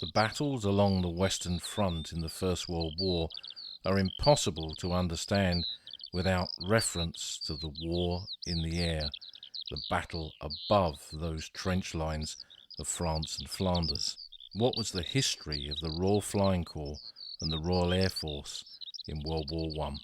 The battles along the Western Front in the First World War are impossible to understand without reference to the war in the air, the battle above those trench lines of France and Flanders. What was the history of the Royal Flying Corps and the Royal Air Force in World War I?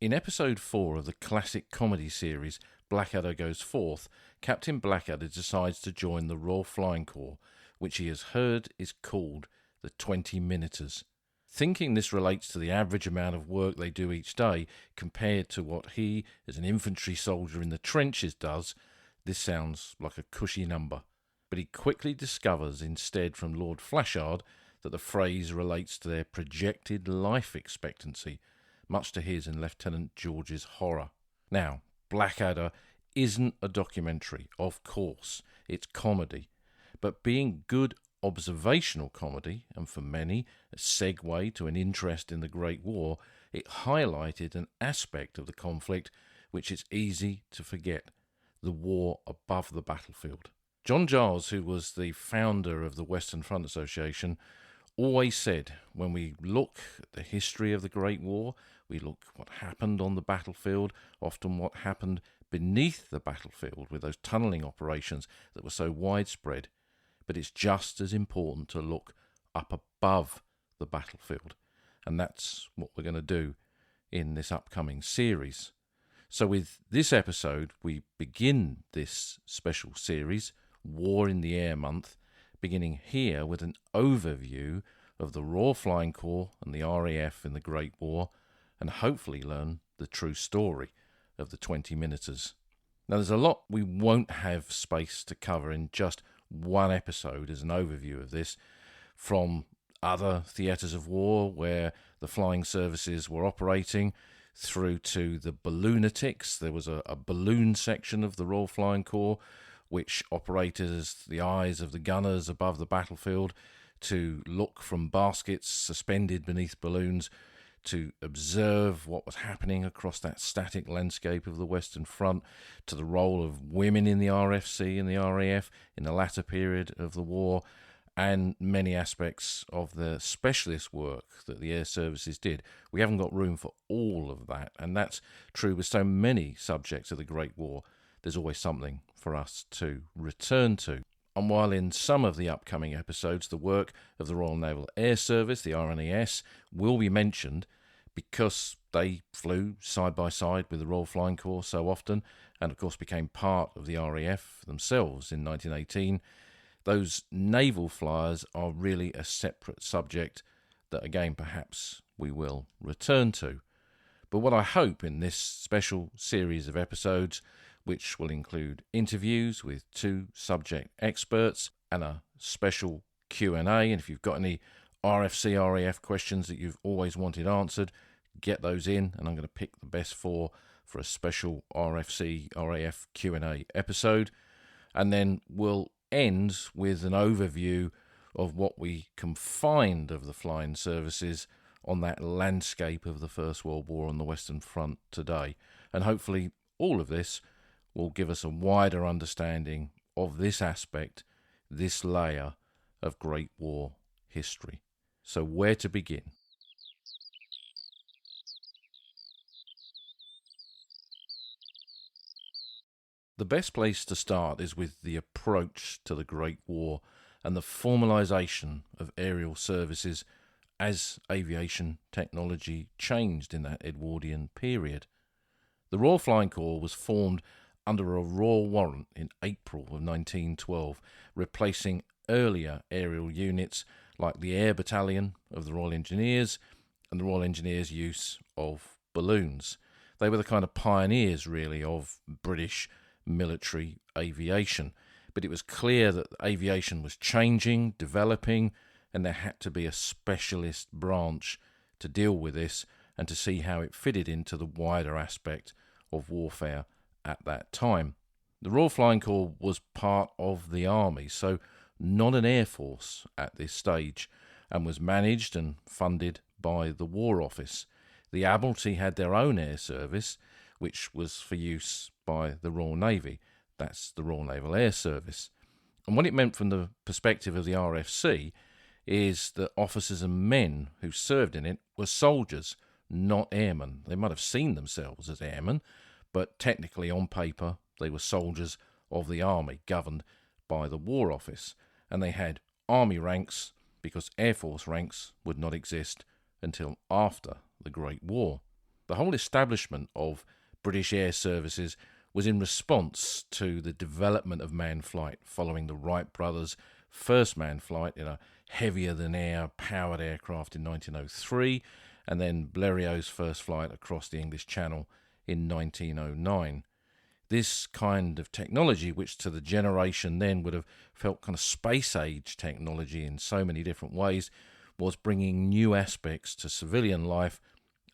In episode 4 of the classic comedy series Blackadder Goes Forth, Captain Blackadder decides to join the Royal Flying Corps, which he has heard is called the 20 Minuters. Thinking this relates to the average amount of work they do each day compared to what he, as an infantry soldier in the trenches, does, this sounds like a cushy number. But he quickly discovers instead from Lord Flashard that the phrase relates to their projected life expectancy, much to his and Lieutenant George's horror. Now, Blackadder isn't a documentary, of course, it's comedy, but being good observational comedy, and for many a segue to an interest in the Great War, it highlighted an aspect of the conflict which is easy to forget, the war above the battlefield. John Giles, who was the founder of the Western Front Association, always said, when we look at the history of the Great War, we look what happened on the battlefield, often what happened beneath the battlefield with those tunnelling operations that were so widespread. But it's just as important to look up above the battlefield. And that's what we're going to do in this upcoming series. So with this episode, we begin this special series, War in the Air Month, beginning here with an overview of the Royal Flying Corps and the RAF in the Great War, and hopefully learn the true story of the 20 Minuters. Now there's a lot we won't have space to cover in just one episode as an overview of this, from other theatres of war where the flying services were operating, through to the balloonatics. There was a balloon section of the Royal Flying Corps which operated as the eyes of the gunners above the battlefield to look from baskets suspended beneath balloons to observe what was happening across that static landscape of the Western Front, to the role of women in the RFC and the RAF in the latter period of the war, and many aspects of the specialist work that the air services did. We haven't got room for all of that, and that's true with so many subjects of the Great War. There's always something for us to return to. And while in some of the upcoming episodes the work of the Royal Naval Air Service, the RNAS, will be mentioned because they flew side by side with the Royal Flying Corps so often, and of course became part of the RAF themselves in 1918, those naval flyers are really a separate subject that again perhaps we will return to. But what I hope in this special series of episodes, which will include interviews with two subject experts and a special Q&A, and if you've got any RFC, RAF questions that you've always wanted answered, get those in, and I'm going to pick the best four for a special RFC, RAF Q&A episode. And then we'll end with an overview of what we can find of the flying services on that landscape of the First World War on the Western Front today. And hopefully all of this will give us a wider understanding of this aspect, this layer of Great War history. So where to begin? The best place to start is with the approach to the Great War and the formalisation of aerial services as aviation technology changed in that Edwardian period. The Royal Flying Corps was formed under a royal warrant in April of 1912, replacing earlier aerial units like the Air Battalion of the Royal Engineers and the Royal Engineers' use of balloons. They were the kind of pioneers, really, of British military aviation. But it was clear that aviation was changing, developing, and there had to be a specialist branch to deal with this and to see how it fitted into the wider aspect of warfare at that time. The Royal Flying Corps was part of the Army, so not an air force at this stage, and was managed and funded by the War Office. The Admiralty had their own air service, which was for use by the Royal Navy. That's the Royal Naval Air Service. And what it meant from the perspective of the RFC is that officers and men who served in it were soldiers, not airmen. They might have seen themselves as airmen, but technically on paper they were soldiers of the army, governed by the War Office. And they had army ranks because Air Force ranks would not exist until after the Great War. The whole establishment of British air services was in response to the development of manned flight following the Wright brothers' first manned flight in a heavier-than-air powered aircraft in 1903, and then Blériot's first flight across the English Channel in 1909. This kind of technology, which to the generation then would have felt kind of space-age technology in so many different ways, was bringing new aspects to civilian life,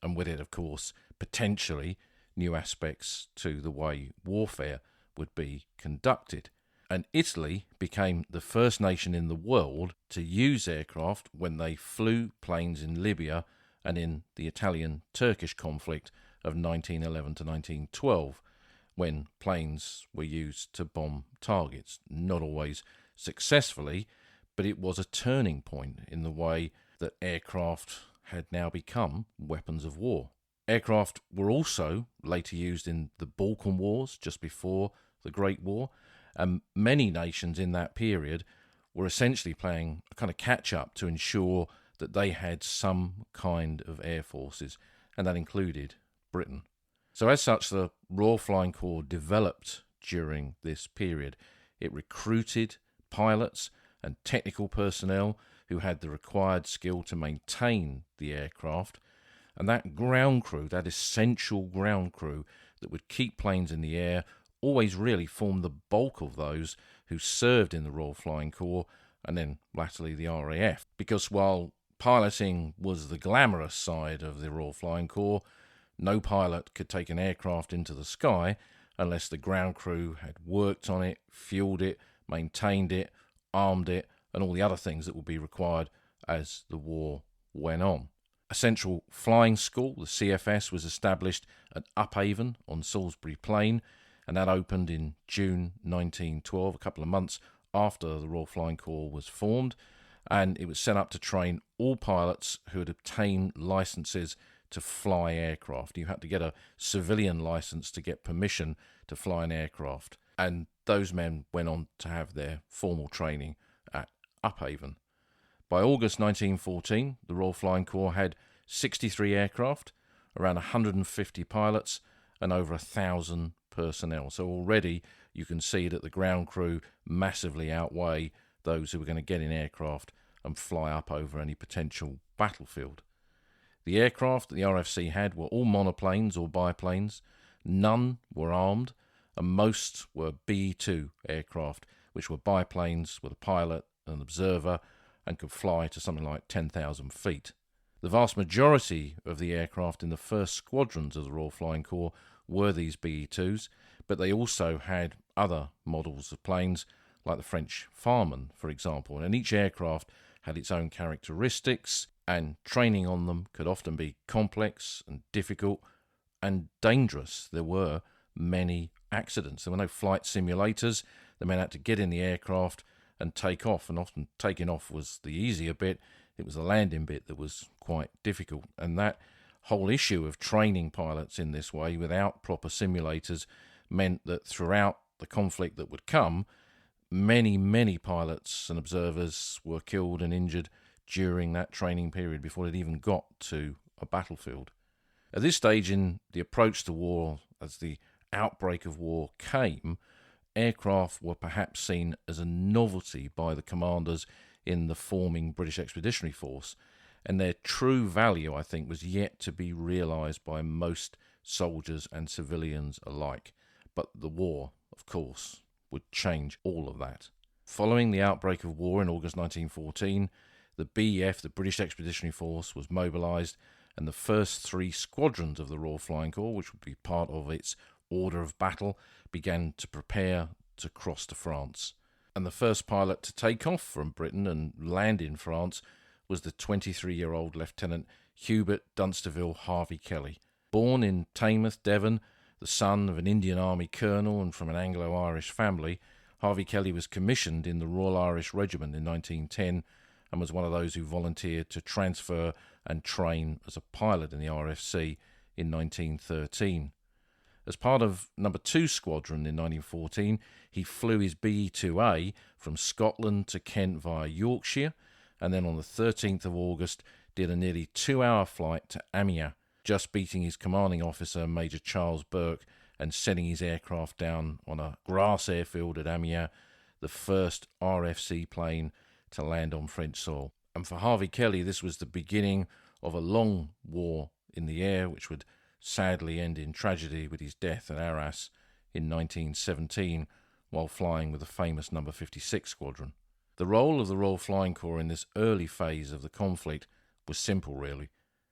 and with it, of course, potentially new aspects to the way warfare would be conducted. And Italy became the first nation in the world to use aircraft when they flew planes in Libya and in the Italian-Turkish conflict of 1911 to 1912, when planes were used to bomb targets. Not always successfully, but it was a turning point in the way that aircraft had now become weapons of war. Aircraft were also later used in the Balkan Wars just before the Great War, and many nations in that period were essentially playing a kind of catch-up to ensure that they had some kind of air forces, and that included Britain. So as such, the Royal Flying Corps developed during this period. It recruited pilots and technical personnel who had the required skill to maintain the aircraft, and that ground crew, that essential ground crew that would keep planes in the air, always really formed the bulk of those who served in the Royal Flying Corps and then latterly the RAF. Because while piloting was the glamorous side of the Royal Flying Corps, no pilot could take an aircraft into the sky unless the ground crew had worked on it, fueled it, maintained it, armed it, and all the other things that would be required as the war went on. A central flying school, the CFS, was established at Upavon on Salisbury Plain, and that opened in June 1912, a couple of months after the Royal Flying Corps was formed, and it was set up to train all pilots who had obtained licenses to fly aircraft. You had to get a civilian license to get permission to fly an aircraft, and those men went on to have their formal training at Upavon. By August 1914, the Royal Flying Corps had 63 aircraft, around 150 pilots, and over 1,000 personnel. So already you can see that the ground crew massively outweigh those who were going to get in aircraft and fly up over any potential battlefield. The aircraft that the RFC had were all monoplanes or biplanes. None were armed, and most were BE-2 aircraft, which were biplanes with a pilot and an observer and could fly to something like 10,000 feet. The vast majority of the aircraft in the first squadrons of the Royal Flying Corps were these BE-2s, but they also had other models of planes, like the French Farman, for example, and each aircraft had its own characteristics, and training on them could often be complex and difficult and dangerous. There were many accidents. There were no flight simulators. The men had to get in the aircraft and take off, and often taking off was the easier bit. It was the landing bit that was quite difficult, and that whole issue of training pilots in this way without proper simulators meant that throughout the conflict that would come, many pilots and observers were killed and injured during that training period before it even got to a battlefield. At this stage in the approach to war, as the outbreak of war came, aircraft were perhaps seen as a novelty by the commanders in the forming British Expeditionary Force, and their true value, I think, was yet to be realised by most soldiers and civilians alike. But the war, of course, would change all of that. Following the outbreak of war in August 1914, the BEF, the British Expeditionary Force, was mobilised, and the first 3 squadrons of the Royal Flying Corps, which would be part of its order of battle, began to prepare to cross to France. And the first pilot to take off from Britain and land in France was the 23-year-old Lieutenant Hubert Dunsterville Harvey Kelly. Born in Taymouth, Devon, the son of an Indian Army colonel and from an Anglo-Irish family, Harvey Kelly was commissioned in the Royal Irish Regiment in 1910 and was one of those who volunteered to transfer and train as a pilot in the RFC in 1913. As part of No. 2 Squadron in 1914, he flew his BE-2A from Scotland to Kent via Yorkshire, and then on the 13th of August did a nearly 2-hour flight to Amiens, just beating his commanding officer, Major Charles Burke, and setting his aircraft down on a grass airfield at Amiens, the first RFC plane to land on French soil. And for Harvey Kelly, this was the beginning of a long war in the air, which would sadly end in tragedy with his death at Arras in 1917 while flying with the famous No. 56 Squadron. The role of the Royal Flying Corps in this early phase of the conflict was simple, really.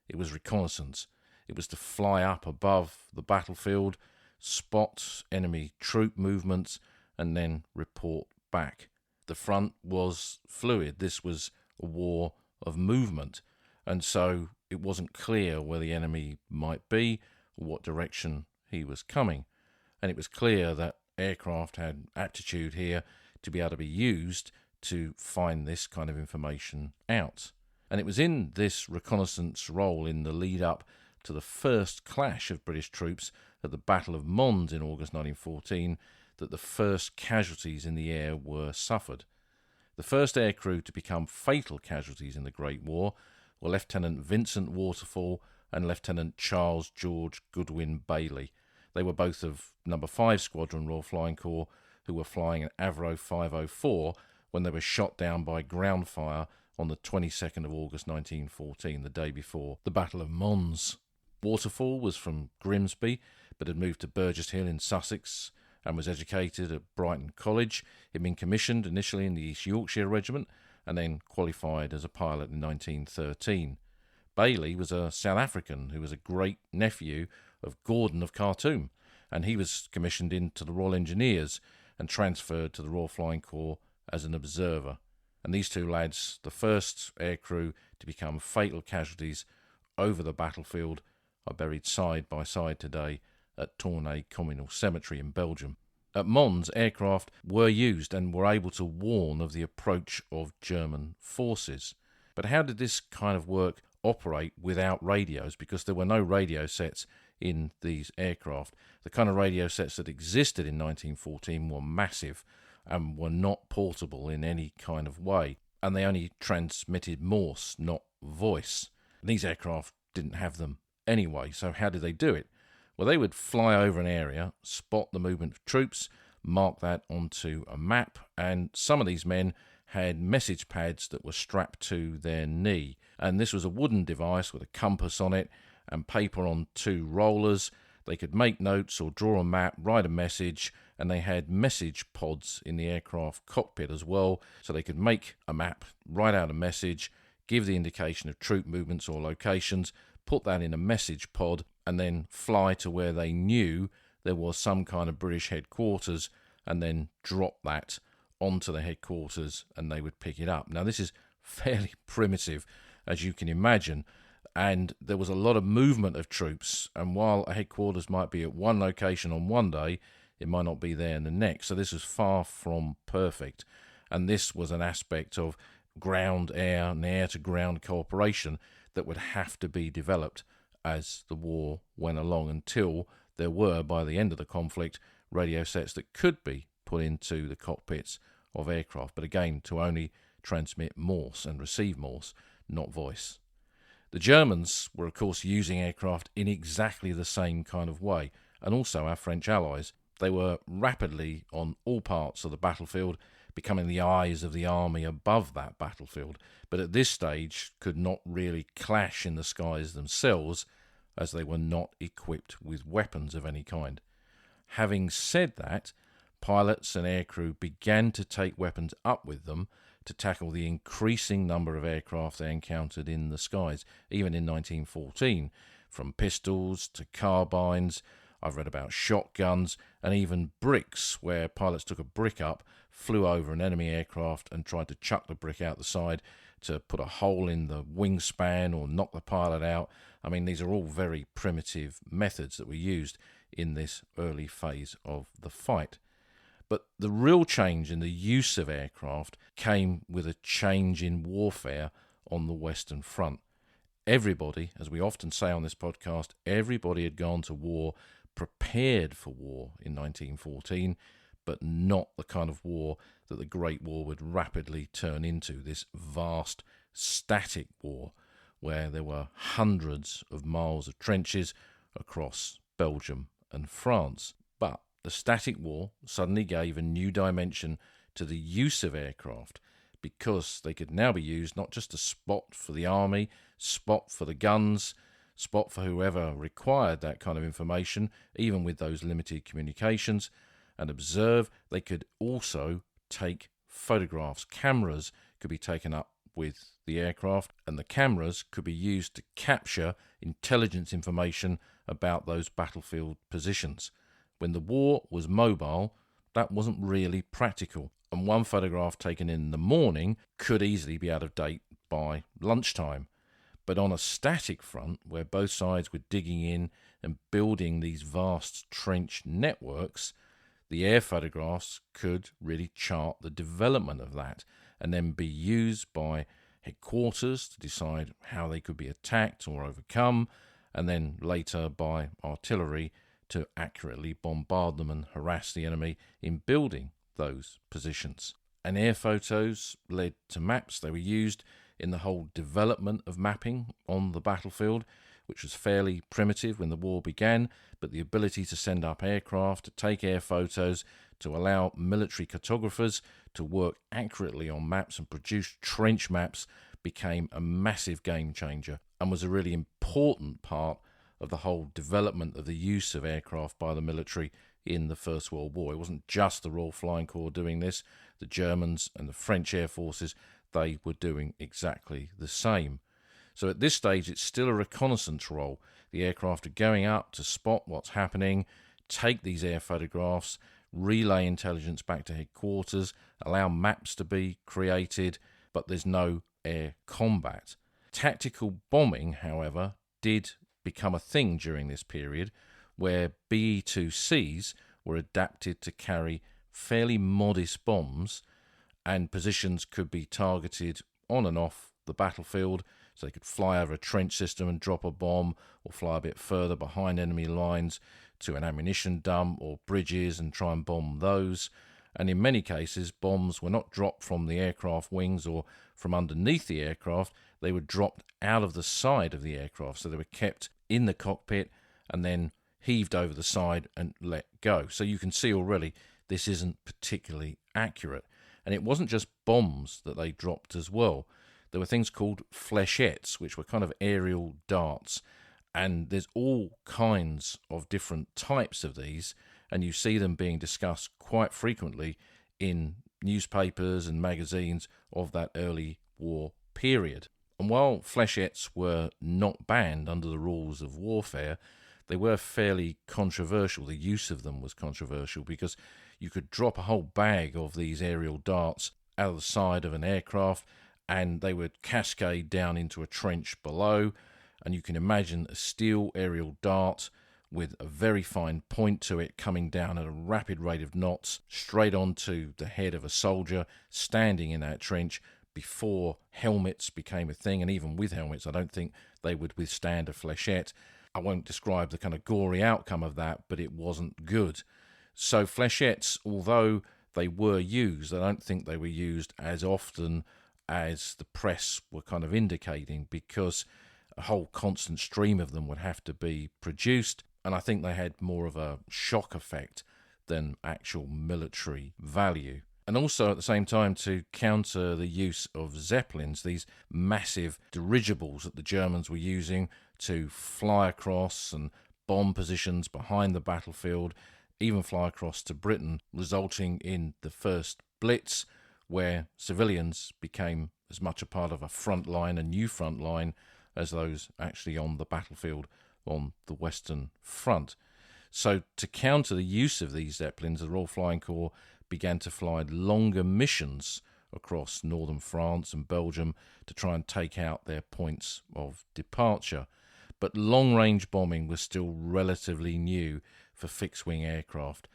It was reconnaissance. It was to fly up above the battlefield, spot enemy troop movements, and then report back. The front was fluid. This was a war of movement, and so it wasn't clear where the enemy might be or what direction he was coming. And it was clear that aircraft had aptitude here to be able to be used to find this kind of information out. And it was in this reconnaissance role in the lead up to the first clash of British troops at the Battle of Mons in August 1914 that the first casualties in the air were suffered. The first aircrew to become fatal casualties in the Great War were Lieutenant Vincent Waterfall and Lieutenant Charles George Goodwin Bailey. They were both of No. 5 Squadron Royal Flying Corps, who were flying an Avro 504 when they were shot down by ground fire on the 22nd of August 1914, the day before the Battle of Mons. Waterfall was from Grimsby, but had moved to Burgess Hill in Sussex and was educated at Brighton College. He'd been commissioned initially in the East Yorkshire Regiment and then qualified as a pilot in 1913. Bailey was a South African who was a great-nephew of Gordon of Khartoum, and he was commissioned into the Royal Engineers and transferred to the Royal Flying Corps as an observer. And these two lads, the first aircrew to become fatal casualties over the battlefield, are buried side by side today at Tournai Communal Cemetery in Belgium. At Mons, aircraft were used and were able to warn of the approach of German forces. But how did this kind of work operate without radios? Because there were no radio sets in these aircraft. The kind of radio sets that existed in 1914 were massive and were not portable in any kind of way. And they only transmitted Morse, not voice. And these aircraft didn't have them anyway, so how did they do it? Well, they would fly over an area, spot the movement of troops, mark that onto a map, and some of these men had message pads that were strapped to their knee. And this was a wooden device with a compass on it and paper on 2 rollers. They could make notes or draw a map, write a message, and they had message pods in the aircraft cockpit as well, so they could make a map, write out a message, give the indication of troop movements or locations, put that in a message pod, and then fly to where they knew there was some kind of British headquarters, and then drop that onto the headquarters and they would pick it up. Now, this is fairly primitive, as you can imagine, and there was a lot of movement of troops, and while a headquarters might be at one location on one day, it might not be there in the next. So this was far from perfect, and this was an aspect of ground, air, and air-to-ground cooperation that would have to be developed as the war went along, until there were, by the end of the conflict, radio sets that could be put into the cockpits of aircraft, but again, to only transmit Morse and receive Morse, not voice. The Germans were, of course, using aircraft in exactly the same kind of way, and also our French allies. They were rapidly on all parts of the battlefield, becoming the eyes of the army above that battlefield, but at this stage could not really clash in the skies themselves, as they were not equipped with weapons of any kind. Having said that, pilots and aircrew began to take weapons up with them to tackle the increasing number of aircraft they encountered in the skies, even in 1914, from pistols to carbines. I've read about shotguns and even bricks, where pilots took a brick up, flew over an enemy aircraft and tried to chuck the brick out the side to put a hole in the wingspan or knock the pilot out. I mean, these are all very primitive methods that were used in this early phase of the fight. But the real change in the use of aircraft came with a change in warfare on the Western Front. Everybody, as we often say on this podcast, everybody had gone to war prepared for war in 1914, but not the kind of war that the Great War would rapidly turn into, this vast static war where there were hundreds of miles of trenches across Belgium and France. But the static war suddenly gave a new dimension to the use of aircraft, because they could now be used not just to spot for the army, spot for the guns, spot for whoever required that kind of information, even with those limited communications, and observe. They could also take photographs. Cameras could be taken up with the aircraft, and the cameras could be used to capture intelligence information about those battlefield positions. When the war was mobile, that wasn't really practical, and one photograph taken in the morning could easily be out of date by lunchtime. But on a static front, where both sides were digging in and building these vast trench networks, the air photographs could really chart the development of that and then be used by headquarters to decide how they could be attacked or overcome, and then later by artillery to accurately bombard them and harass the enemy in building those positions. And air photos led to maps. They were used in the whole development of mapping on the battlefield, which was fairly primitive when the war began, but the ability to send up aircraft, to take air photos, to allow military cartographers to work accurately on maps and produce trench maps became a massive game changer and was a really important part of the whole development of the use of aircraft by the military in the First World War. It wasn't just the Royal Flying Corps doing this. The Germans and the French Air Forces, they were doing exactly the same. So at this stage, it's still a reconnaissance role. The aircraft are going up to spot what's happening, take these air photographs, relay intelligence back to headquarters, allow maps to be created, but there's no air combat. Tactical bombing, however, did become a thing during this period, where BE-2Cs were adapted to carry fairly modest bombs, and positions could be targeted on and off the battlefield. So they could fly over a trench system and drop a bomb, or fly a bit further behind enemy lines to an ammunition dump or bridges and try and bomb those. And in many cases, bombs were not dropped from the aircraft wings or from underneath the aircraft. They were dropped out of the side of the aircraft. So they were kept in the cockpit and then heaved over the side and let go. So you can see already this isn't particularly accurate. And it wasn't just bombs that they dropped as well. There were things called flechettes, which were kind of aerial darts. And there's all kinds of different types of these, and you see them being discussed quite frequently in newspapers and magazines of that early war period. And while flechettes were not banned under the rules of warfare, they were fairly controversial. The use of them was controversial because you could drop a whole bag of these aerial darts out of the side of an aircraft and they would cascade down into a trench below. And you can imagine a steel aerial dart with a very fine point to it coming down at a rapid rate of knots straight onto the head of a soldier standing in that trench before helmets became a thing. And even with helmets, I don't think they would withstand a flechette. I won't describe the kind of gory outcome of that, but it wasn't good. So flechettes, although they were used, I don't think they were used as often as the press were kind of indicating, because a whole constant stream of them would have to be produced, and I think they had more of a shock effect than actual military value. And also at the same time, to counter the use of Zeppelins, these massive dirigibles that the Germans were using to fly across and bomb positions behind the battlefield, even fly across to Britain, resulting in the first Blitz, where civilians became as much a part of a front line, a new front line, as those actually on the battlefield on the Western Front. So to counter the use of these Zeppelins, the Royal Flying Corps began to fly longer missions across northern France and Belgium to try and take out their points of departure. But long-range bombing was still relatively new for fixed-wing aircraft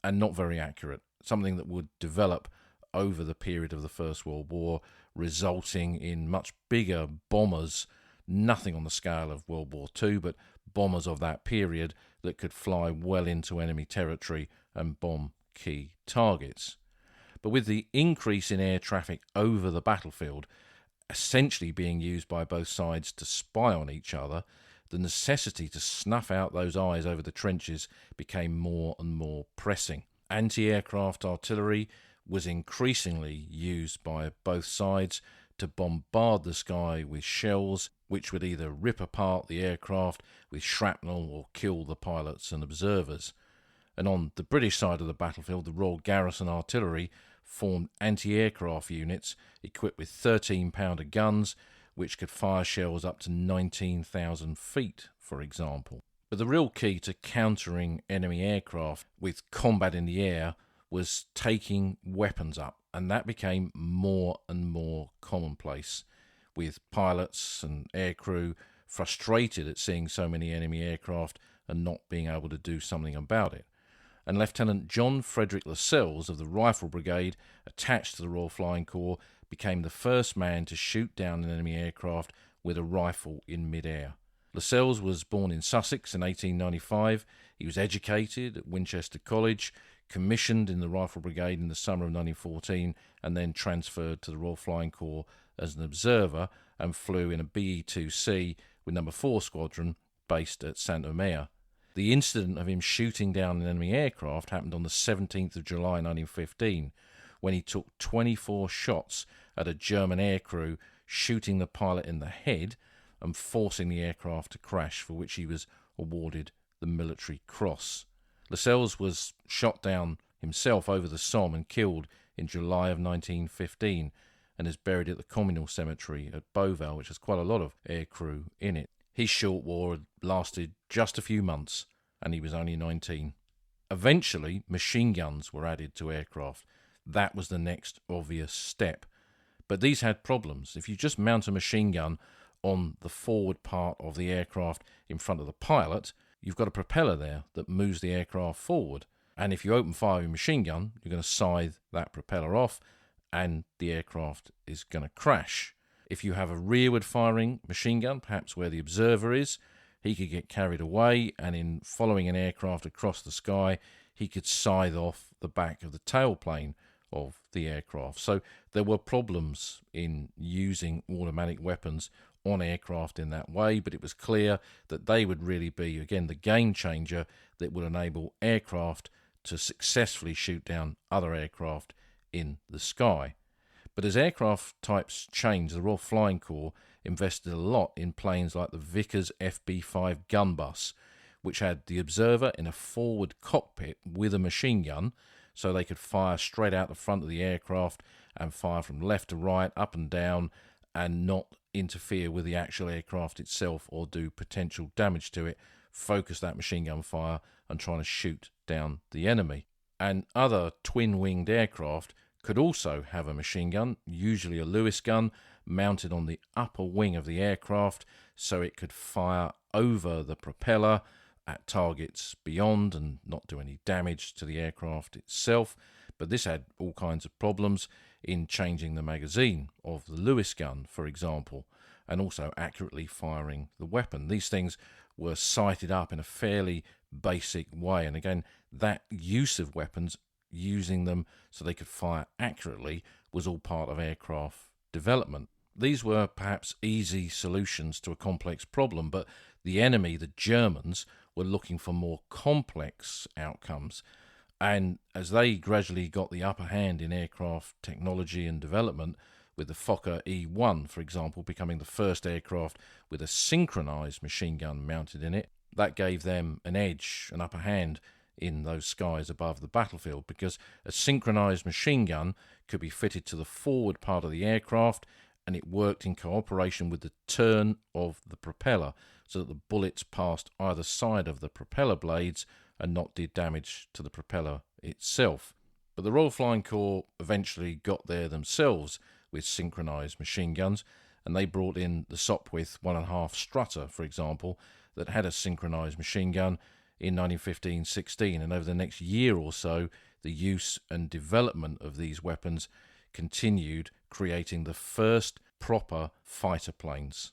and not very accurate. something that would develop over the period of the First World War, resulting in much bigger bombers, nothing on the scale of World War II, but bombers of that period that could fly well into enemy territory and bomb key targets. But with the increase in air traffic over the battlefield, essentially being used by both sides to spy on each other, the necessity to snuff out those eyes over the trenches became more and more pressing. Anti-aircraft artillery was increasingly used by both sides to bombard the sky with shells which would either rip apart the aircraft with shrapnel or kill the pilots and observers. And on the British side of the battlefield, the Royal Garrison Artillery formed anti-aircraft units equipped with 13-pounder guns which could fire shells up to 19,000 feet, for example. But the real key to countering enemy aircraft with combat in the air was taking weapons up, and that became more and more commonplace, with pilots and aircrew frustrated at seeing so many enemy aircraft and not being able to do something about it. And Lieutenant John Frederick Lels of the Rifle Brigade, attached to the Royal Flying Corps, became the first man to shoot down an enemy aircraft with a rifle in mid-air. Lascelles was born in Sussex in 1895. He was educated at Winchester College, commissioned in the Rifle Brigade in the summer of 1914, and then transferred to the Royal Flying Corps as an observer and flew in a BE-2C with No. 4 Squadron based at Saint-Omer. The incident of him shooting down an enemy aircraft happened on the 17th of July 1915, when he took 24 shots at a German aircrew, shooting the pilot in the head and forcing the aircraft to crash, for which he was awarded the Military Cross. Lascelles was shot down himself over the Somme and killed in July of 1915 and is buried at the Communal Cemetery at Beauval, which has quite a lot of aircrew in it. His short war had lasted just a few months and he was only 19. Eventually, machine guns were added to aircraft. That was the next obvious step. But these had problems. If you just mount a machine gun on the forward part of the aircraft in front of the pilot, you've got a propeller there that moves the aircraft forward. And if you open fire with a machine gun, you're going to scythe that propeller off and the aircraft is going to crash. If you have a rearward firing machine gun, perhaps where the observer is, he could get carried away, and in following an aircraft across the sky, he could scythe off the back of the tailplane of the aircraft. So there were problems in using automatic weapons on aircraft in that way, but it was clear that they would really be, again, the game changer that would enable aircraft to successfully shoot down other aircraft in the sky. But as aircraft types changed, the Royal Flying Corps invested a lot in planes like the Vickers FB-5 gun bus, which had the observer in a forward cockpit with a machine gun, so they could fire straight out the front of the aircraft and fire from left to right, up and down, and not interfere with the actual aircraft itself or do potential damage to it, focus that machine gun fire and trying to shoot down the enemy. And other twin-winged aircraft could also have a machine gun, usually a Lewis gun, mounted on the upper wing of the aircraft so it could fire over the propeller at targets beyond and not do any damage to the aircraft itself. But this had all kinds of problems in changing the magazine of the Lewis gun, for example, and also accurately firing the weapon. These things were sighted up in a fairly basic way, and again, that use of weapons, using them so they could fire accurately, was all part of aircraft development. These were perhaps easy solutions to a complex problem, but the enemy, the Germans, were looking for more complex outcomes. And as they gradually got the upper hand in aircraft technology and development, with the Fokker E-1, for example, becoming the first aircraft with a synchronized machine gun mounted in it, that gave them an edge, an upper hand in those skies above the battlefield, because a synchronized machine gun could be fitted to the forward part of the aircraft, and it worked in cooperation with the turn of the propeller, so that the bullets passed either side of the propeller blades and not did damage to the propeller itself. But the Royal Flying Corps eventually got there themselves with synchronized machine guns, and they brought in the Sopwith 1.5 Strutter, for example, that had a synchronized machine gun in 1915-16, and over the next year or so, the use and development of these weapons continued, creating the first proper fighter planes.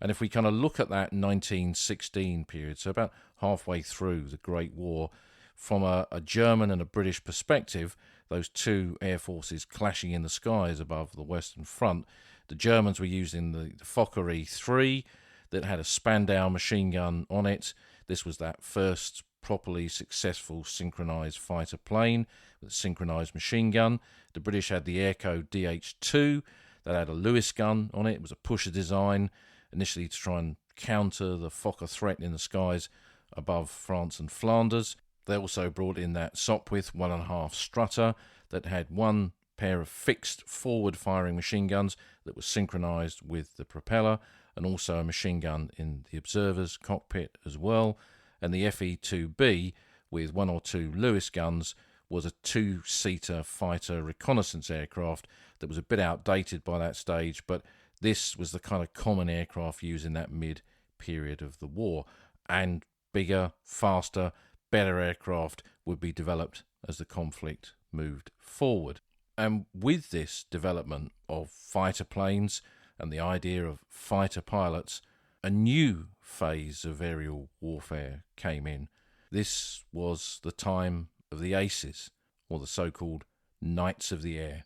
And if we kind of look at that 1916 period, so about halfway through the Great War, from a German and a British perspective, those two air forces clashing in the skies above the Western Front, the Germans were using the Fokker E-3 that had a Spandau machine gun on it. This was that first properly successful synchronized fighter plane with a synchronized machine gun. The British had the Airco DH-2 that had a Lewis gun on it. It was a pusher design, initially to try and counter the Fokker threat in the skies above France and Flanders. They also brought in that Sopwith 1.5 Strutter that had one pair of fixed forward-firing machine guns that was synchronized with the propeller, and also a machine gun in the observer's cockpit as well. And the FE-2B, with one or two Lewis guns, was a two-seater fighter reconnaissance aircraft that was a bit outdated by that stage, but this was the kind of common aircraft used in that mid-period of the war. And bigger, faster, better aircraft would be developed as the conflict moved forward. And with this development of fighter planes and the idea of fighter pilots, a new phase of aerial warfare came in. This was the time of the aces, or the so-called Knights of the Air.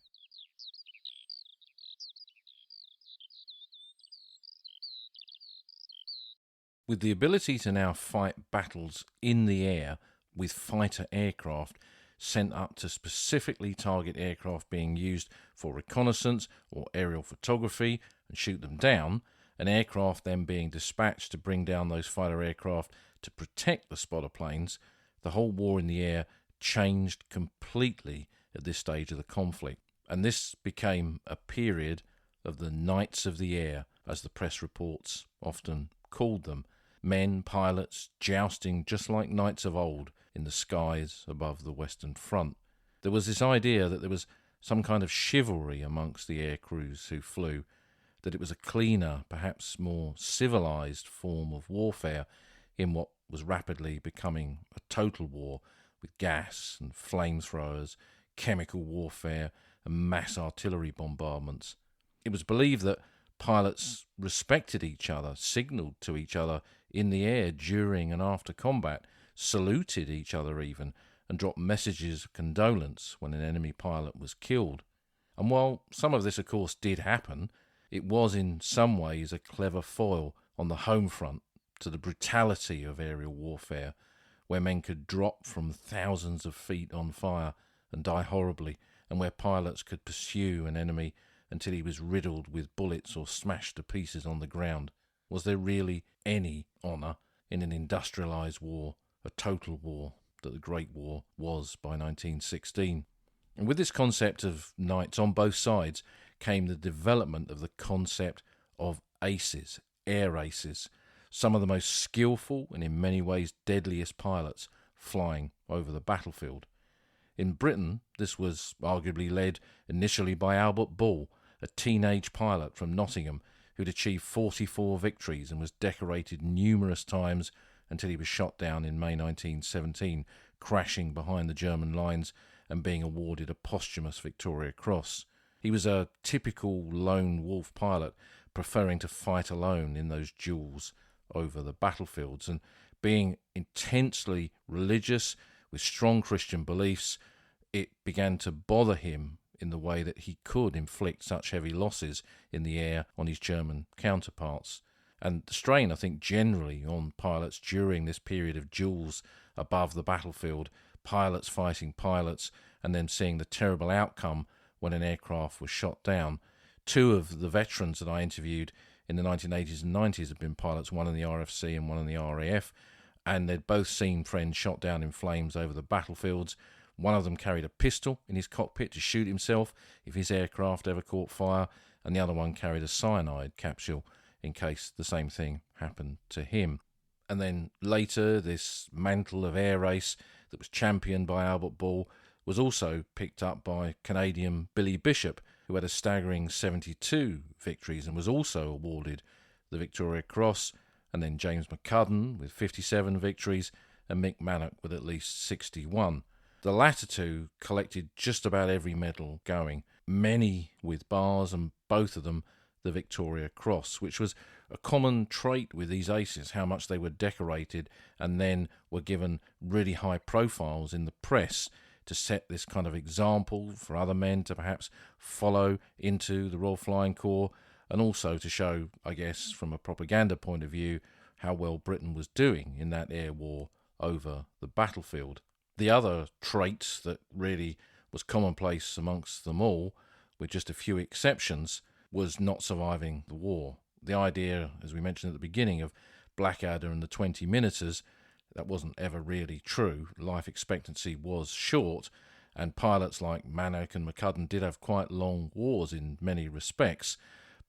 With the ability to now fight battles in the air with fighter aircraft sent up to specifically target aircraft being used for reconnaissance or aerial photography and shoot them down, an aircraft then being dispatched to bring down those fighter aircraft to protect the spotter planes, the whole war in the air changed completely at this stage of the conflict. And this became a period of the Knights of the Air, as the press reports often called them. Men, pilots, jousting just like knights of old in the skies above the Western Front. There was this idea that there was some kind of chivalry amongst the air crews who flew, that it was a cleaner, perhaps more civilized form of warfare in what was rapidly becoming a total war with gas and flamethrowers, chemical warfare and mass artillery bombardments. It was believed that pilots respected each other, signalled to each other in the air during and after combat, saluted each other even, and dropped messages of condolence when an enemy pilot was killed. And while some of this, of course, did happen, it was in some ways a clever foil on the home front to the brutality of aerial warfare, where men could drop from thousands of feet on fire and die horribly, and where pilots could pursue an enemy until he was riddled with bullets or smashed to pieces on the ground. Was there really any honour in an industrialised war, a total war, that the Great War was by 1916? And with this concept of knights on both sides came the development of the concept of aces, air aces, some of the most skillful and in many ways deadliest pilots flying over the battlefield. In Britain, this was arguably led initially by Albert Ball, a teenage pilot from Nottingham who'd achieved 44 victories and was decorated numerous times until he was shot down in May 1917, crashing behind the German lines and being awarded a posthumous Victoria Cross. He was a typical lone wolf pilot, preferring to fight alone in those duels over the battlefields, and being intensely religious with strong Christian beliefs, it began to bother him in the way that he could inflict such heavy losses in the air on his German counterparts. And the strain, I think, generally on pilots during this period of duels above the battlefield, pilots fighting pilots, and then seeing the terrible outcome when an aircraft was shot down. Two of the veterans that I interviewed in the 1980s and 90s had been pilots, one in the RFC and one in the RAF, and they'd both seen friends shot down in flames over the battlefields. One of them carried a pistol in his cockpit to shoot himself if his aircraft ever caught fire, and the other one carried a cyanide capsule in case the same thing happened to him. And then later, this mantle of air race that was championed by Albert Ball was also picked up by Canadian Billy Bishop, who had a staggering 72 victories and was also awarded the Victoria Cross, and then James McCudden with 57 victories and Mick Mannock with at least 61. The latter two collected just about every medal going, many with bars, and both of them the Victoria Cross, which was a common trait with these aces, how much they were decorated and then were given really high profiles in the press to set this kind of example for other men to perhaps follow into the Royal Flying Corps, and also to show, I guess, from a propaganda point of view, how well Britain was doing in that air war over the battlefield. The other trait that really was commonplace amongst them all, with just a few exceptions, was not surviving the war. The idea, as we mentioned at the beginning, of Blackadder and the 20 Minuters, that wasn't ever really true. Life expectancy was short, and pilots like Mannock and McCudden did have quite long wars in many respects,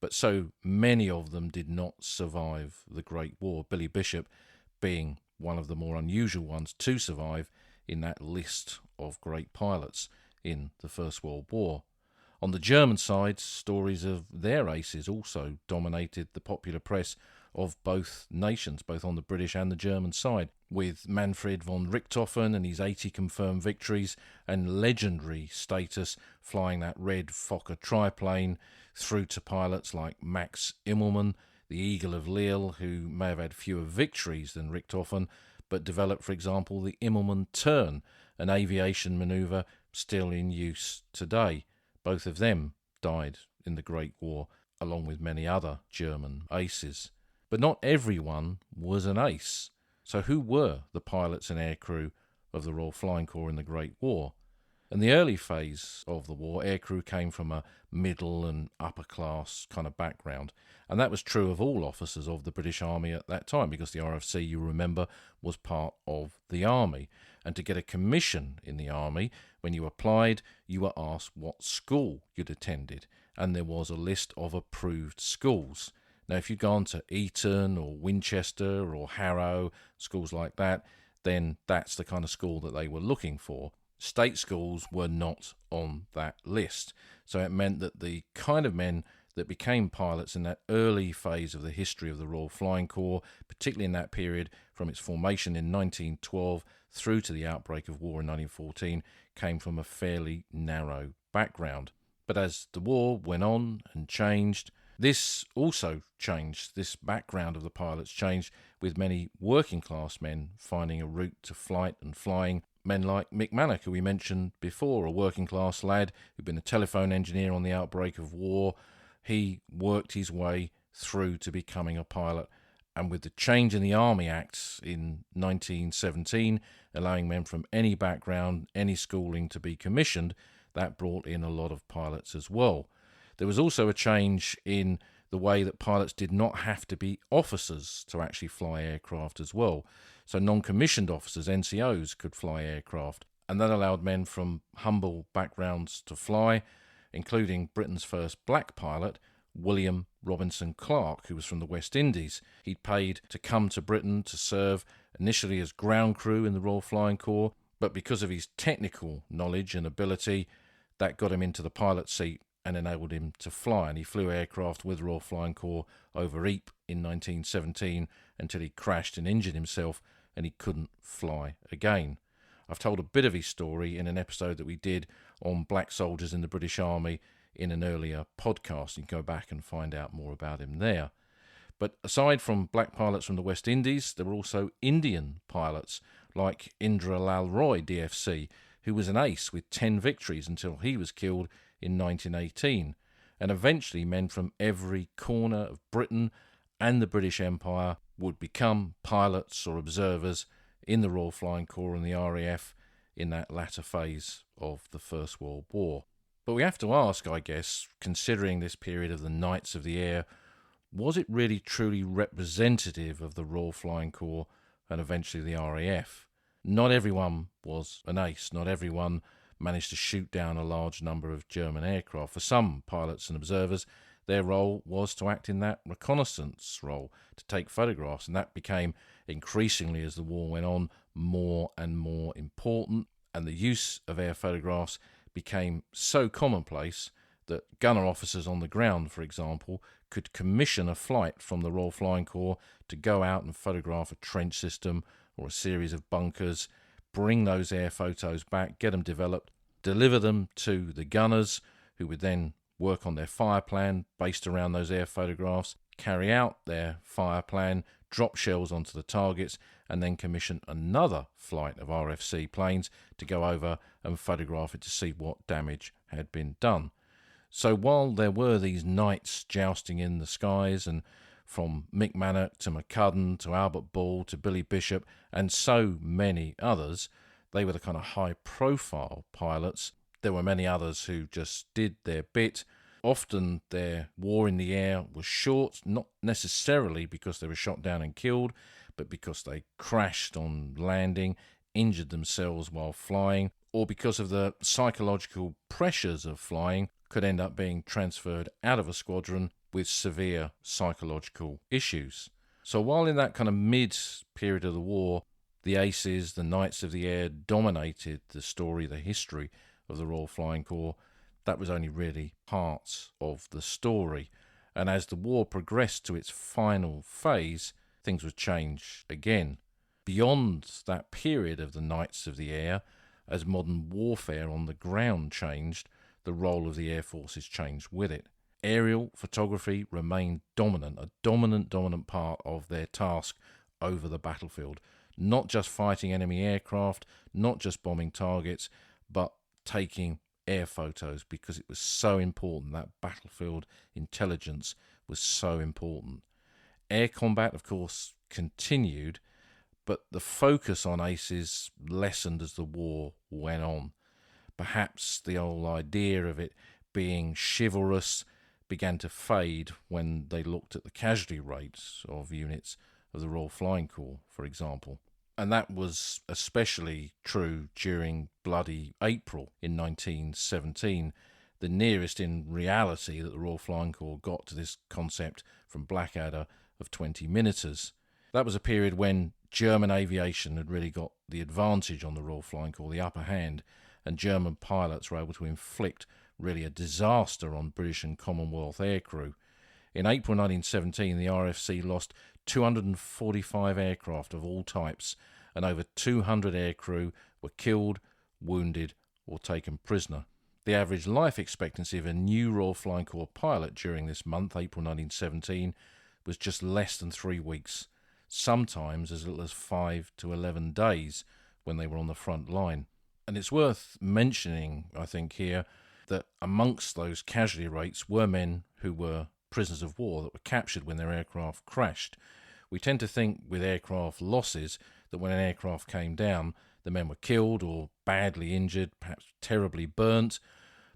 but so many of them did not survive the Great War, Billy Bishop being one of the more unusual ones to survive in that list of great pilots in the First World War. On the German side, stories of their aces also dominated the popular press of both nations, both on the British and the German side, with Manfred von Richthofen and his 80 confirmed victories and legendary status flying that red Fokker triplane, through to pilots like Max Immelmann, the Eagle of Lille, who may have had fewer victories than Richthofen, but developed, for example, the Immelmann turn, an aviation manoeuvre still in use today. Both of them died in the Great War, along with many other German aces. But not everyone was an ace. So who were the pilots and aircrew of the Royal Flying Corps in the Great War? In the early phase of the war, aircrew came from a middle and upper class kind of background, and that was true of all officers of the British Army at that time, because the RFC, you remember, was part of the Army. And to get a commission in the Army, when you applied, you were asked what school you'd attended, and there was a list of approved schools. Now, if you'd gone to Eton or Winchester or Harrow, schools like that, then that's the kind of school that they were looking for. State schools were not on that list. So it meant that the kind of men that became pilots in that early phase of the history of the Royal Flying Corps, particularly in that period from its formation in 1912 through to the outbreak of war in 1914, came from a fairly narrow background. But as the war went on and changed, this also changed. This background of the pilots changed, with many working class men finding a route to flight and flying. Men like Mick Mannock, who we mentioned before, a working class lad who'd been a telephone engineer on the outbreak of war. He worked his way through to becoming a pilot. And with the change in the Army Act in 1917, allowing men from any background, any schooling to be commissioned, that brought in a lot of pilots as well. There was also a change in the way that pilots did not have to be officers to actually fly aircraft as well. So non-commissioned officers, NCOs, could fly aircraft, and that allowed men from humble backgrounds to fly, including Britain's first black pilot, William Robinson Clark, who was from the West Indies. He'd paid to come to Britain to serve initially as ground crew in the Royal Flying Corps, but because of his technical knowledge and ability, that got him into the pilot seat and enabled him to fly. And he flew aircraft with the Royal Flying Corps over Ypres in 1917 until he crashed and injured himself and he couldn't fly again. I've told a bit of his story in an episode that we did on black soldiers in the British Army in an earlier podcast. You can go back and find out more about him there. But aside from black pilots from the West Indies, there were also Indian pilots like Indra Lal Roy, DFC, who was an ace with 10 victories until he was killed in 1918. And eventually men from every corner of Britain and the British Empire would become pilots or observers in the Royal Flying Corps and the RAF in that latter phase of the First World War. But we have to ask, I guess, considering this period of the Knights of the Air, was it really truly representative of the Royal Flying Corps and eventually the RAF? Not everyone was an ace. Not everyone managed to shoot down a large number of German aircraft. For some pilots and observers, their role was to act in that reconnaissance role, to take photographs, and that became increasingly, as the war went on, more and more important, and the use of air photographs became so commonplace that gunner officers on the ground, for example, could commission a flight from the Royal Flying Corps to go out and photograph a trench system or a series of bunkers, bring those air photos back, get them developed, deliver them to the gunners, who would then work on their fire plan based around those air photographs, carry out their fire plan, drop shells onto the targets, and then commission another flight of RFC planes to go over and photograph it to see what damage had been done. So while there were these knights jousting in the skies, and from Mick Mannock to McCudden to Albert Ball to Billy Bishop and so many others, they were the kind of high-profile pilots. There were many others who just did their bit. Often their war in the air was short, not necessarily because they were shot down and killed, but because they crashed on landing, injured themselves while flying, or because of the psychological pressures of flying, could end up being transferred out of a squadron with severe psychological issues. So while in that kind of mid-period of the war, the Aces, the Knights of the Air, dominated the story, the history of the Royal Flying Corps, that was only really parts of the story. And as the war progressed to its final phase, things would change again. Beyond that period of the Knights of the Air, as modern warfare on the ground changed, the role of the Air Forces changed with it. Aerial photography remained dominant, a dominant part of their task over the battlefield. Not just fighting enemy aircraft, not just bombing targets, but taking air photos, because it was so important. That battlefield intelligence was so important. Air combat, of course, continued, but the focus on aces lessened as the war went on. Perhaps the old idea of it being chivalrous began to fade when they looked at the casualty rates of units of the Royal Flying Corps, for example. And that was especially true during Bloody April in 1917, the nearest in reality that the Royal Flying Corps got to this concept from Blackadder of 20 minuters. That was a period when German aviation had really got the advantage on the Royal Flying Corps, the upper hand, and German pilots were able to inflict really a disaster on British and Commonwealth aircrew. In April 1917, the RFC lost 245 aircraft of all types, and over 200 aircrew were killed, wounded, or taken prisoner. The average life expectancy of a new Royal Flying Corps pilot during this month, April 1917, was just less than 3 weeks, sometimes as little as 5 to 11 days when they were on the front line. And it's worth mentioning, I think, here, that amongst those casualty rates were men who were prisoners of war that were captured when their aircraft crashed. We tend to think with aircraft losses that when an aircraft came down, the men were killed or badly injured, perhaps terribly burnt,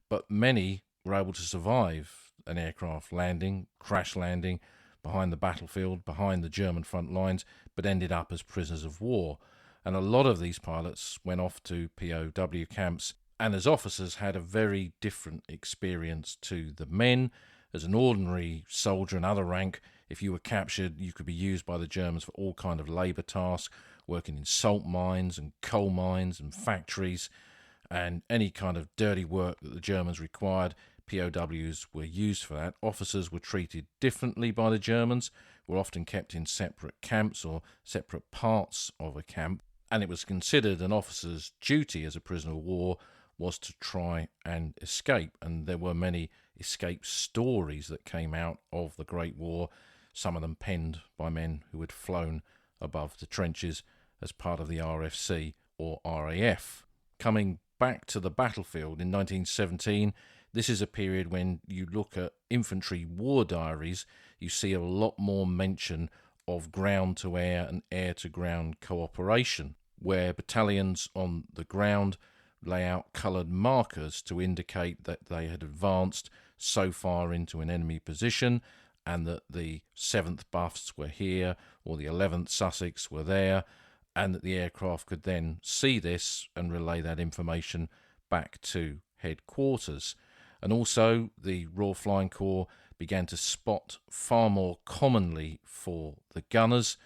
but many were able to survive an aircraft landing, crash landing, behind the battlefield, behind the German front lines, but ended up as prisoners of war. And a lot of these pilots went off to POW camps, and as officers had a very different experience to the men. As an ordinary soldier and other rank, if you were captured, you could be used by the Germans for all kind of labour tasks, working in salt mines and coal mines and factories, and any kind of dirty work that the Germans required. POWs were used for that. Officers were treated differently by the Germans, were often kept in separate camps or separate parts of a camp, and it was considered an officer's duty as a prisoner of war was to try and escape. And there were many escape stories that came out of the Great War, some of them penned by men who had flown above the trenches as part of the RFC or RAF. Coming back to the battlefield in 1917, this is a period when you look at infantry war diaries, you see a lot more mention of ground-to-air and air-to-ground cooperation, where battalions on the ground lay out coloured markers to indicate that they had advanced so far into an enemy position and that the 7th Buffs were here or the 11th Sussex were there, and that the aircraft could then see this and relay that information back to headquarters. And also the Royal Flying Corps began to spot far more commonly for the gunners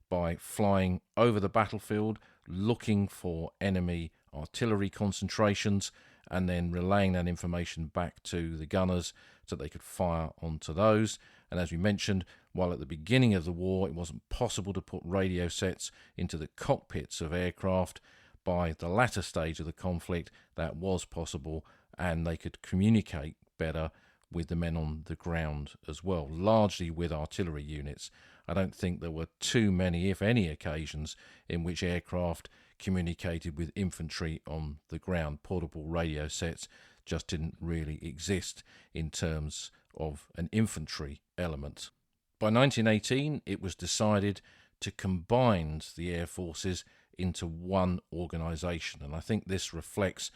by flying over the battlefield, looking for enemy artillery concentrations, and then relaying that information back to the gunners so they could fire onto those. And as we mentioned, while at the beginning of the war it wasn't possible to put radio sets into the cockpits of aircraft, by the latter stage of the conflict that was possible, and they could communicate better with the men on the ground as well, largely with artillery units. I don't think there were too many, if any, occasions in which aircraft communicated with infantry on the ground. Portable radio sets just didn't really exist in terms of an infantry element. By 1918, it was decided to combine the air forces into one organisation, and I think this reflects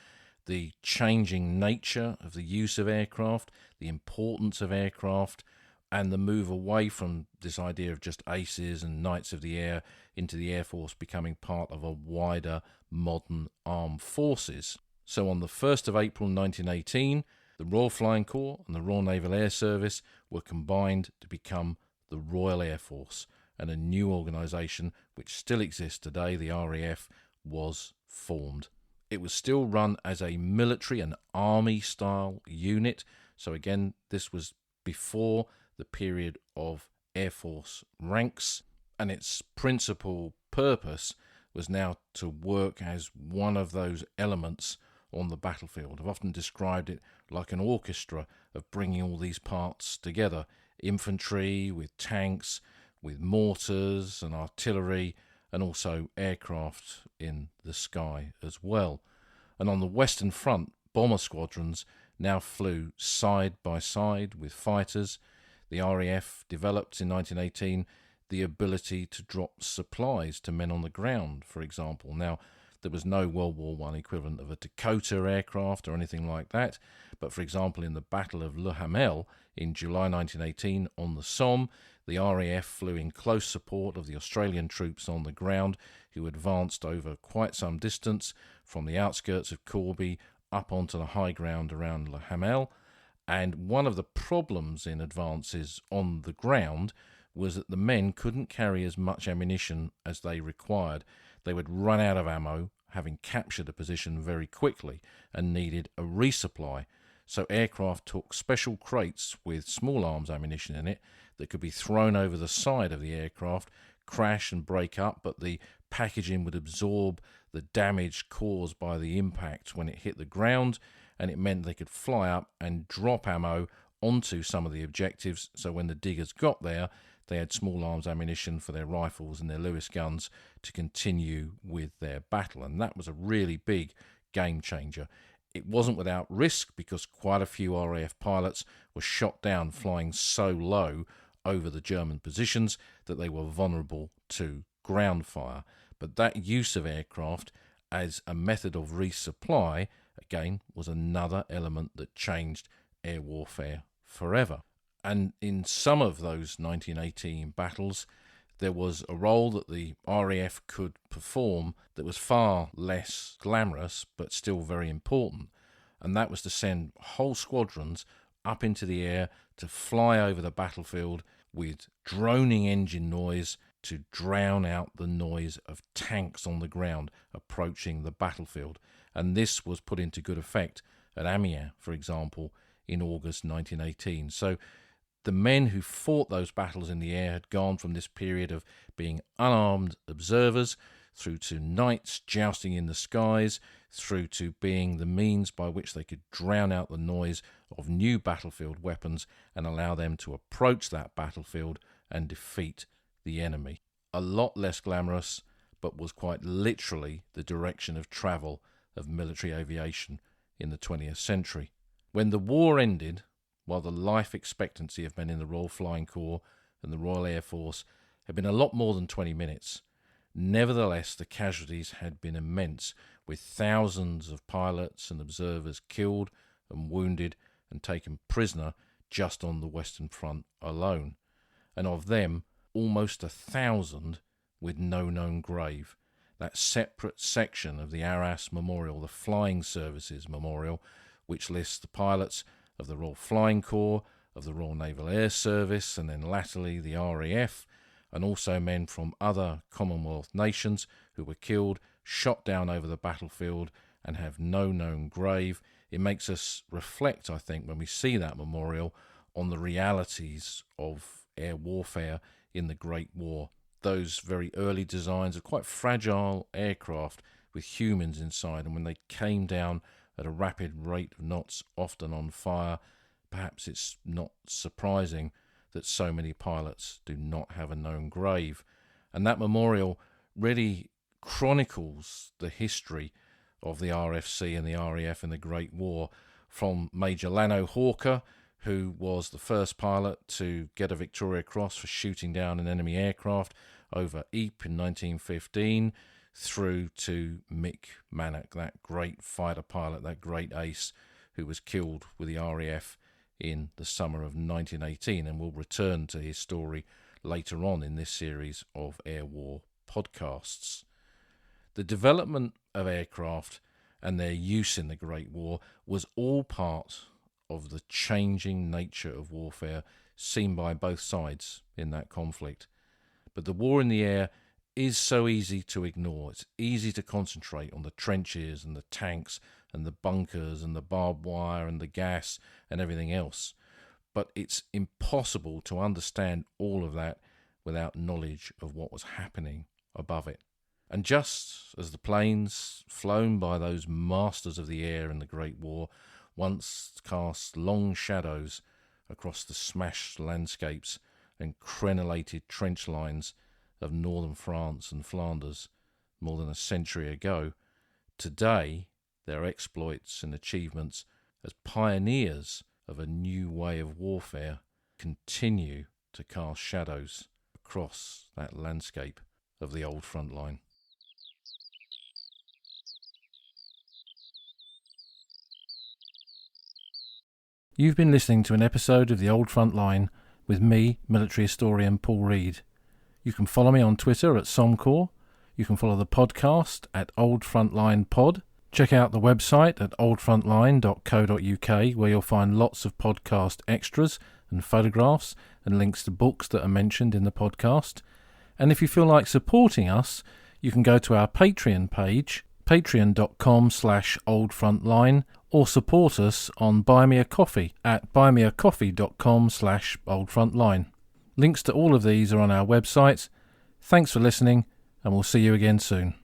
the changing nature of the use of aircraft, the importance of aircraft, and the move away from this idea of just aces and knights of the air into the Air Force becoming part of a wider modern armed forces. So on the 1st of April 1918, the Royal Flying Corps and the Royal Naval Air Service were combined to become the Royal Air Force, and a new organisation, which still exists today, the RAF, was formed. It was still run as a military and army-style unit, so again, this was before the period of Air Force ranks, and its principal purpose was now to work as one of those elements on the battlefield. I've often described it like an orchestra of bringing all these parts together. Infantry with tanks, with mortars and artillery, and also aircraft in the sky as well. And on the Western Front, bomber squadrons now flew side by side with fighters. The RAF developed in 1918 the ability to drop supplies to men on the ground, for example. Now, there was no World War I equivalent of a Dakota aircraft or anything like that, but for example, in the Battle of Le Hamel in July 1918 on the Somme, the RAF flew in close support of the Australian troops on the ground, who advanced over quite some distance from the outskirts of Corby up onto the high ground around Le Hamel. And one of the problems in advances on the ground was that the men couldn't carry as much ammunition as they required. They would run out of ammo, having captured a position very quickly, and needed a resupply. So aircraft took special crates with small arms ammunition in it that could be thrown over the side of the aircraft, crash and break up, but the packaging would absorb the damage caused by the impact when it hit the ground, and it meant they could fly up and drop ammo onto some of the objectives, so when the diggers got there, they had small arms ammunition for their rifles and their Lewis guns to continue with their battle. And that was a really big game changer. It wasn't without risk, because quite a few RAF pilots were shot down flying so low over the German positions that they were vulnerable to ground fire. But that use of aircraft as a method of resupply, again, was another element that changed air warfare forever. And in some of those 1918 battles, there was a role that the RAF could perform that was far less glamorous, but still very important. And that was to send whole squadrons up into the air to fly over the battlefield with droning engine noise to drown out the noise of tanks on the ground approaching the battlefield. And this was put into good effect at Amiens, for example, in August 1918. So the men who fought those battles in the air had gone from this period of being unarmed observers through to knights jousting in the skies, through to being the means by which they could drown out the noise of new battlefield weapons and allow them to approach that battlefield and defeat the enemy. A lot less glamorous, but was quite literally the direction of travel of military aviation in the 20th century. When the war ended, while the life expectancy of men in the Royal Flying Corps and the Royal Air Force had been a lot more than 20 minutes, nevertheless the casualties had been immense, with thousands of pilots and observers killed and wounded and taken prisoner just on the Western Front alone. And of them, almost 1,000 with no known grave. That separate section of the Arras Memorial, the Flying Services Memorial, which lists the pilots of the Royal Flying Corps, of the Royal Naval Air Service, and then latterly the RAF, and also men from other Commonwealth nations who were killed, shot down over the battlefield, and have no known grave. It makes us reflect, I think, when we see that memorial, on the realities of air warfare in the Great War. Those very early designs of quite fragile aircraft with humans inside, and when they came down at a rapid rate of knots, often on fire, perhaps it's not surprising that so many pilots do not have a known grave. And that memorial really chronicles the history of the RFC and the RAF in the Great War, from Major Lano Hawker, who was the first pilot to get a Victoria Cross for shooting down an enemy aircraft over Ypres in 1915, through to Mick Mannock, that great fighter pilot, that great ace, who was killed with the RAF in the summer of 1918, and we'll return to his story later on in this series of Air War podcasts. The development of aircraft and their use in the Great War was all part of the changing nature of warfare seen by both sides in that conflict. But the war in the air is so easy to ignore. It's easy to concentrate on the trenches and the tanks and the bunkers and the barbed wire and the gas and everything else. But it's impossible to understand all of that without knowledge of what was happening above it. And just as the planes flown by those masters of the air in the Great War once cast long shadows across the smashed landscapes and crenellated trench lines of northern France and Flanders more than a century ago, today their exploits and achievements as pioneers of a new way of warfare continue to cast shadows across that landscape of the old front line. You've been listening to an episode of The Old Front Line with me, military historian Paul Reed. You can follow me on Twitter at Somcor. You can follow the podcast at Old Frontline Pod. Check out the website at oldfrontline.co.uk, where you'll find lots of podcast extras and photographs and links to books that are mentioned in the podcast. And if you feel like supporting us, you can go to our Patreon page, patreon.com/oldfrontline, or support us on Buy Me a Coffee at buymeacoffee.com/oldfrontline. Links to all of these are on our website. Thanks for listening, and we'll see you again soon.